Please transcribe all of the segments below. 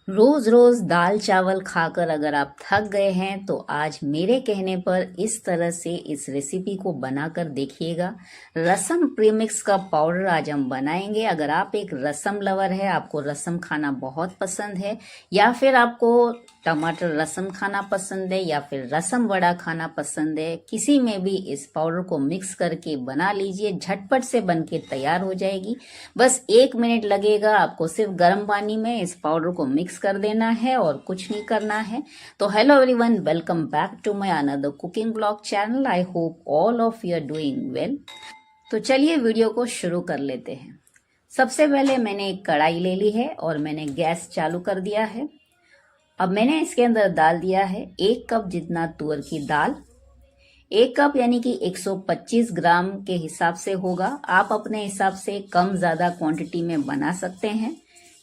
रोज रोज दाल चावल खाकर अगर आप थक गए हैं तो आज मेरे कहने पर इस तरह से इस रेसिपी को बनाकर देखिएगा। रसम प्रीमिक्स का पाउडर आज हम बनाएंगे। अगर आप एक रसम लवर है, आपको रसम खाना बहुत पसंद है, या फिर आपको टमाटर रसम खाना पसंद है, या फिर रसम वड़ा खाना पसंद है, किसी में भी इस पाउडर को मिक्स करके बना लीजिए। झटपट से बनके तैयार हो जाएगी। बस 1 मिनट लगेगा आपको। सिर्फ गर्म पानी में इस पाउडर को मिक्स कर देना है और कुछ नहीं करना है। तो hello everyone, welcome back to my another cooking blog channel. I hope all of you are doing well. तो चलिए वीडियो को शुरू कर लेते हैं। सबसे पहले मैंने एक कढ़ाई ले ली है और मैंने गैस चालू कर दिया है। अब मैंने इसके अंदर डाल दिया है 1 कप जितना तुअर की दाल। 1 कप यानी कि 125 ग्राम के हिसाब से होगा। आप अपने हिसाब से कम ज्यादा क्वांटिटी में बना सकते हैं।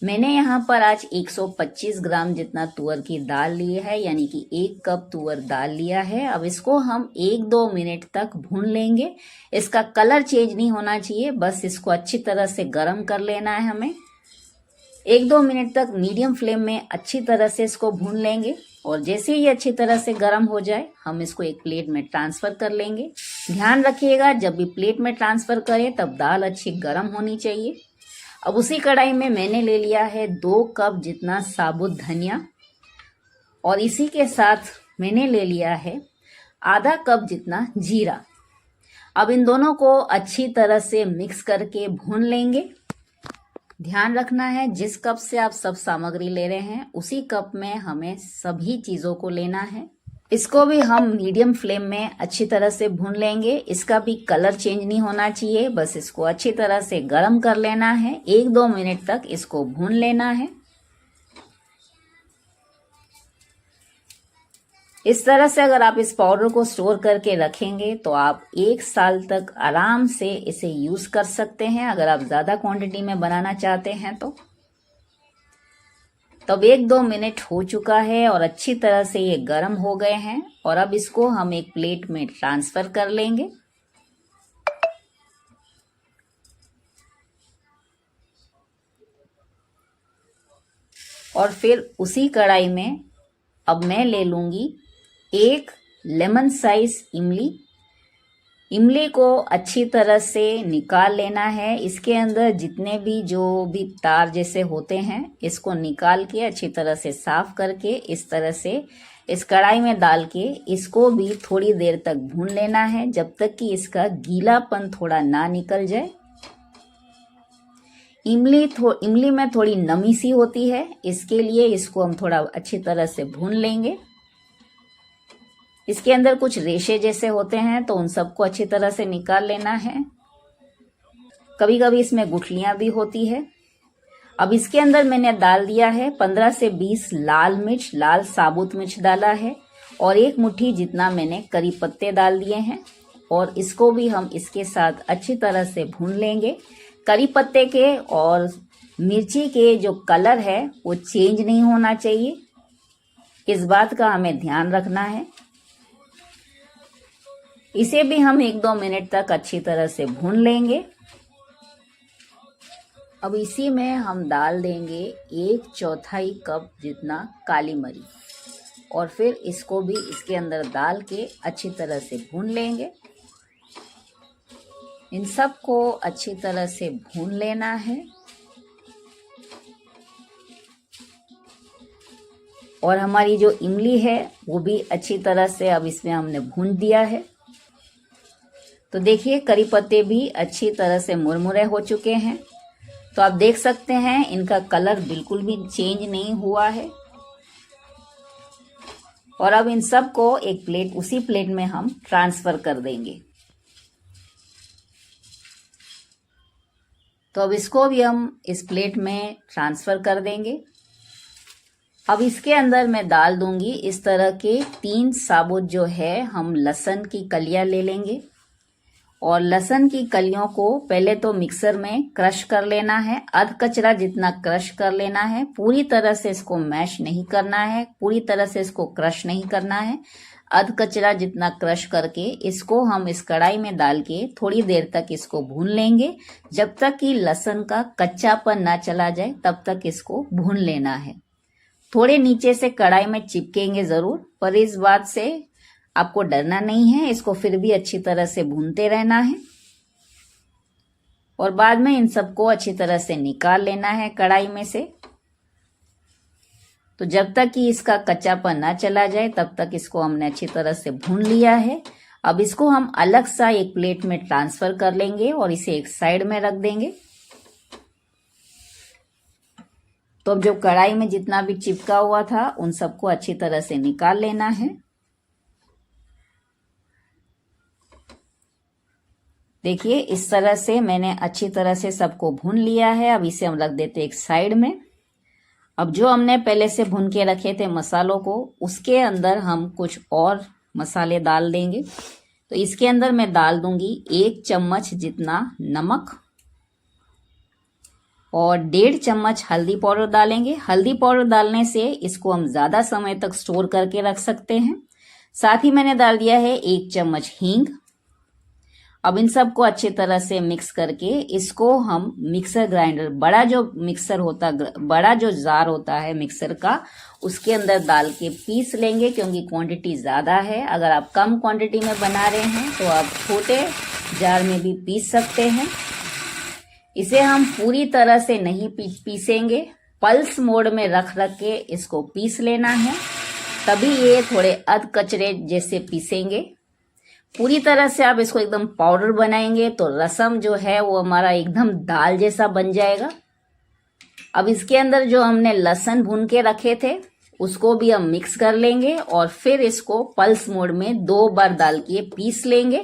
मैंने यहाँ पर आज 125 ग्राम जितना तुअर की दाल ली है, यानी कि 1 कप तुअर दाल लिया है। अब इसको हम 1-2 मिनट तक भून लेंगे। इसका कलर चेंज नहीं होना चाहिए, बस इसको अच्छी तरह से गर्म कर लेना है हमें। 1-2 मिनट तक मीडियम फ्लेम में अच्छी तरह से इसको भून लेंगे और जैसे ही अच्छी तरह से गर्म हो जाए हम इसको एक प्लेट में ट्रांसफर कर लेंगे। ध्यान रखिएगा, जब भी प्लेट में ट्रांसफर करें तब दाल अच्छी गर्म होनी चाहिए। अब उसी कढ़ाई में मैंने ले लिया है 2 कप जितना साबुत धनिया और इसी के साथ मैंने ले लिया है आधा कप जितना जीरा। अब इन दोनों को अच्छी तरह से मिक्स करके भून लेंगे। ध्यान रखना है, जिस कप से आप सब सामग्री ले रहे हैं उसी कप में हमें सभी चीजों को लेना है। इसको भी हम मीडियम फ्लेम में अच्छी तरह से भून लेंगे। इसका भी कलर चेंज नहीं होना चाहिए, बस इसको अच्छी तरह से गर्म कर लेना है। 1-2 मिनट तक इसको भून लेना है। इस तरह से अगर आप इस पाउडर को स्टोर करके रखेंगे तो आप 1 साल तक आराम से इसे यूज कर सकते हैं, अगर आप ज्यादा क्वांटिटी में बनाना चाहते हैं तो। तब 1-2 मिनट हो चुका है और अच्छी तरह से ये गर्म हो गए हैं और अब इसको हम एक प्लेट में ट्रांसफर कर लेंगे। और फिर उसी कढ़ाई में अब मैं ले लूंगी 1 लेमन साइज इमली। इमली को अच्छी तरह से निकाल लेना है। इसके अंदर जितने भी जो भी तार जैसे होते हैं इसको निकाल के अच्छी तरह से साफ करके इस तरह से इस कढ़ाई में डाल के इसको भी थोड़ी देर तक भून लेना है, जब तक कि इसका गीलापन थोड़ा ना निकल जाए। इमली में थोड़ी नमी सी होती है, इसके लिए इसको हम थोड़ा अच्छी तरह से भून लेंगे। इसके अंदर कुछ रेशे जैसे होते हैं तो उन सबको अच्छी तरह से निकाल लेना है। कभी कभी इसमें गुठलियां भी होती है। अब इसके अंदर मैंने डाल दिया है 15 से 20 लाल मिर्च, लाल साबुत मिर्च डाला है और 1 मुट्ठी जितना मैंने करी पत्ते डाल दिए हैं और इसको भी हम इसके साथ अच्छी तरह से भून लेंगे। करी पत्ते के और मिर्ची के जो कलर है वो चेंज नहीं होना चाहिए, इस बात का हमें ध्यान रखना है। इसे भी हम 1-2 मिनट तक अच्छी तरह से भून लेंगे। अब इसी में हम डाल देंगे 1/4 कप जितना काली मरी और फिर इसको भी इसके अंदर डाल के अच्छी तरह से भून लेंगे। इन सब को अच्छी तरह से भून लेना है और हमारी जो इमली है वो भी अच्छी तरह से अब इसमें हमने भून दिया है। तो देखिए करी पत्ते भी अच्छी तरह से मुरमुरे हो चुके हैं। तो आप देख सकते हैं इनका कलर बिल्कुल भी चेंज नहीं हुआ है। और अब इन सब को उसी प्लेट में हम ट्रांसफर कर देंगे। तो अब इसको भी हम इस प्लेट में ट्रांसफर कर देंगे। अब इसके अंदर मैं डाल दूंगी इस तरह के 3 साबुत जो है हम लहसुन की कलियां ले लेंगे और लहसुन की कलियों को पहले तो मिक्सर में क्रश कर लेना है। अध कचरा जितना क्रश कर लेना है, पूरी तरह से इसको मैश नहीं करना है, पूरी तरह से इसको क्रश नहीं करना है। अध कचरा जितना क्रश करके इसको हम इस कढ़ाई में डाल के थोड़ी देर तक इसको भून लेंगे, जब तक कि लहसुन का कच्चापन ना चला जाए तब तक इसको भून लेना है। थोड़े नीचे से कढ़ाई में चिपकेंगे जरूर, पर इस बात से आपको डरना नहीं है। इसको फिर भी अच्छी तरह से भूनते रहना है और बाद में इन सबको अच्छी तरह से निकाल लेना है कढ़ाई में से। तो जब तक कि इसका कच्चापन ना चला जाए तब तक इसको हमने अच्छी तरह से भून लिया है। अब इसको हम अलग सा एक प्लेट में ट्रांसफर कर लेंगे और इसे एक साइड में रख देंगे। तो अब जो कढ़ाई में जितना भी चिपका हुआ था उन सबको अच्छी तरह से निकाल लेना है। देखिए इस तरह से मैंने अच्छी तरह से सबको भून लिया है। अब इसे हम रख देते एक साइड में। अब जो हमने पहले से भून के रखे थे मसालों को, उसके अंदर हम कुछ और मसाले डाल देंगे। तो इसके अंदर मैं डाल दूंगी 1 चम्मच जितना नमक और 1.5 चम्मच हल्दी पाउडर डालेंगे। हल्दी पाउडर डालने से इसको हम ज़्यादा समय तक स्टोर करके रख सकते हैं। साथ ही मैंने डाल दिया है 1 चम्मच हींग। अब इन सबको अच्छी तरह से मिक्स करके इसको हम मिक्सर ग्राइंडर, बड़ा जो जार होता है मिक्सर का, उसके अंदर डाल के पीस लेंगे, क्योंकि क्वांटिटी ज़्यादा है। अगर आप कम क्वांटिटी में बना रहे हैं तो आप छोटे जार में भी पीस सकते हैं। इसे हम पूरी तरह से नहीं पीसेंगे, पल्स मोड में रख के इसको पीस लेना है, तभी ये थोड़े अध कचरे जैसे पीसेंगे। पूरी तरह से आप इसको एकदम पाउडर बनाएंगे तो रसम जो है वो हमारा एकदम दाल जैसा बन जाएगा। अब इसके अंदर जो हमने लहसुन भून के रखे थे उसको भी हम मिक्स कर लेंगे और फिर इसको पल्स मोड में 2 बार डाल के पीस लेंगे।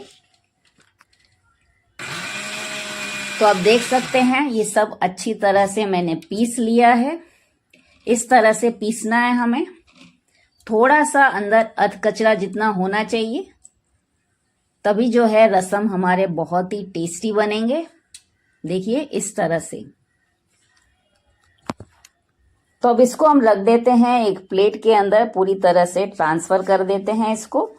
तो आप देख सकते हैं ये सब अच्छी तरह से मैंने पीस लिया है। इस तरह से पीसना है हमें, थोड़ा सा अंदर अध कचरा जितना होना चाहिए, तभी जो है रसम हमारे बहुत ही टेस्टी बनेंगे। देखिए इस तरह से। तो अब इसको हम रख देते हैं एक प्लेट के अंदर, पूरी तरह से ट्रांसफर कर देते हैं इसको।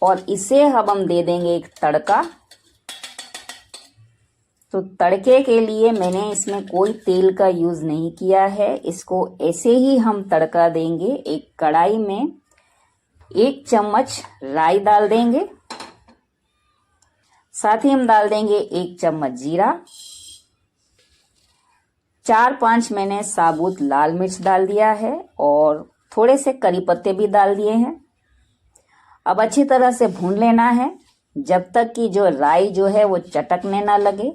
और इसे अब हम दे देंगे एक तड़का। तो तड़के के लिए मैंने इसमें कोई तेल का यूज नहीं किया है, इसको ऐसे ही हम तड़का देंगे। एक कढ़ाई में 1 चम्मच राई डाल देंगे, साथ ही हम डाल देंगे 1 चम्मच जीरा, 4-5 मैंने साबुत लाल मिर्च डाल दिया है और थोड़े से करी पत्ते भी डाल दिए हैं। अब अच्छी तरह से भून लेना है जब तक कि जो राई जो है वो चटकने ना लगे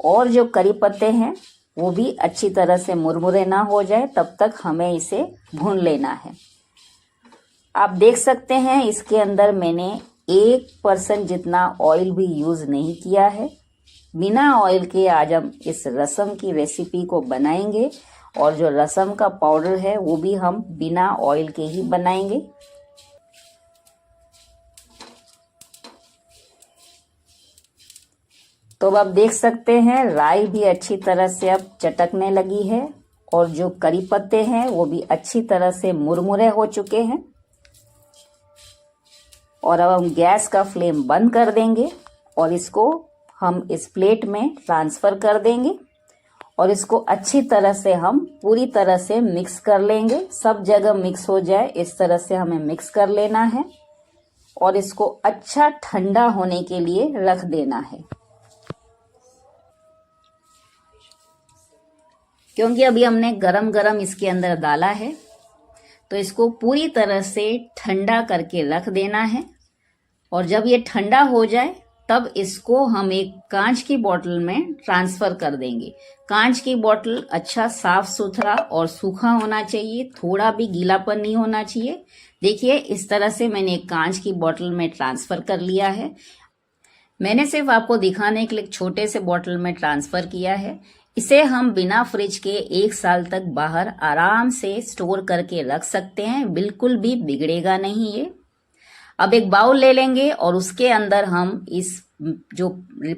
और जो करी पत्ते हैं वो भी अच्छी तरह से मुरमुरे ना हो जाए, तब तक हमें इसे भून लेना है। आप देख सकते हैं इसके अंदर मैंने 1% जितना ऑयल भी यूज नहीं किया है। बिना ऑयल के आज हम इस रसम की रेसिपी को बनाएंगे और जो रसम का पाउडर है वो भी हम बिना ऑयल के ही बनाएंगे। तो अब आप देख सकते हैं राई भी अच्छी तरह से अब चटकने लगी है और जो करी पत्ते हैं वो भी अच्छी तरह से मुरमुरे हो चुके हैं। और अब हम गैस का फ्लेम बंद कर देंगे और इसको हम इस प्लेट में ट्रांसफर कर देंगे और इसको अच्छी तरह से हम पूरी तरह से मिक्स कर लेंगे। सब जगह मिक्स हो जाए इस तरह से हमें मिक्स कर लेना है और इसको अच्छा ठंडा होने के लिए रख देना है, क्योंकि अभी हमने गरम गरम इसके अंदर डाला है। तो इसको पूरी तरह से ठंडा करके रख देना है और जब ये ठंडा हो जाए तब इसको हम एक कांच की बोतल में ट्रांसफर कर देंगे। कांच की बोतल अच्छा साफ सुथरा और सूखा होना चाहिए, थोड़ा भी गीलापन नहीं होना चाहिए। देखिए इस तरह से मैंने एक कांच की बोतल में ट्रांसफर कर लिया है। मैंने सिर्फ आपको दिखाने के लिए एक छोटे से बोतल में ट्रांसफर किया है। इसे हम बिना फ्रिज के 1 साल तक बाहर आराम से स्टोर करके रख सकते हैं, बिल्कुल भी बिगड़ेगा नहीं ये। अब एक बाउल ले लेंगे और उसके अंदर हम इस जो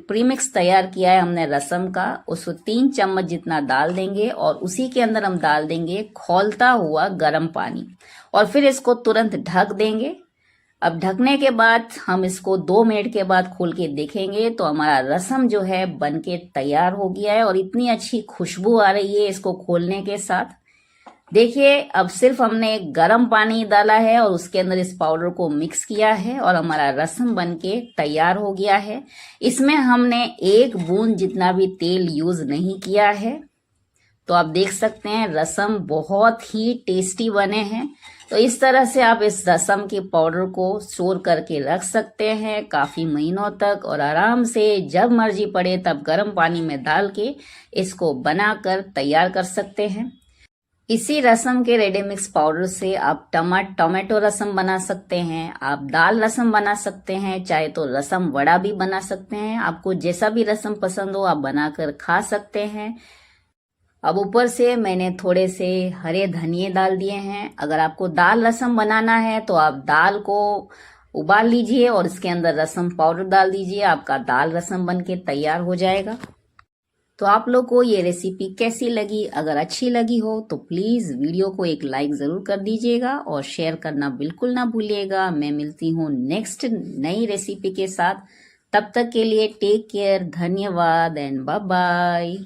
प्रीमिक्स तैयार किया है हमने रसम का, उसको 3 चम्मच जितना डाल देंगे और उसी के अंदर हम डाल देंगे खौलता हुआ गर्म पानी और फिर इसको तुरंत ढक देंगे अब ढकने के बाद हम इसको 2 मिनट के बाद खोल के देखेंगे तो हमारा रसम जो है बनके तैयार हो गया है और इतनी अच्छी खुशबू आ रही है इसको खोलने के साथ। देखिए अब सिर्फ हमने गर्म पानी डाला है और उसके अंदर इस पाउडर को मिक्स किया है और हमारा रसम बनके तैयार हो गया है। इसमें हमने 1 बूंद जितना भी तेल यूज नहीं किया है। तो आप देख सकते हैं रसम बहुत ही टेस्टी बने हैं। तो इस तरह से आप इस रसम के पाउडर को स्टोर करके रख सकते हैं काफी महीनों तक और आराम से जब मर्जी पड़े तब गर्म पानी में डाल के इसको बनाकर तैयार कर सकते हैं। इसी रसम के रेडी मिक्स पाउडर से आप टमाटो रसम बना सकते हैं, आप दाल रसम बना सकते हैं, चाहे तो रसम वड़ा भी बना सकते हैं। आपको जैसा भी रसम पसंद हो आप बनाकर खा सकते हैं। अब ऊपर से मैंने थोड़े से हरे धनिए डाल दिए हैं। अगर आपको दाल रसम बनाना है तो आप दाल को उबाल लीजिए और इसके अंदर रसम पाउडर डाल दीजिए, आपका दाल रसम बनके तैयार हो जाएगा। तो आप लोग को ये रेसिपी कैसी लगी? अगर अच्छी लगी हो तो प्लीज वीडियो को एक लाइक जरूर कर दीजिएगा और शेयर करना बिल्कुल ना भूलिएगा। मैं मिलती हूँ नेक्स्ट नई रेसिपी के साथ। तब तक के लिए टेक केयर, धन्यवाद एंड बाय बाय।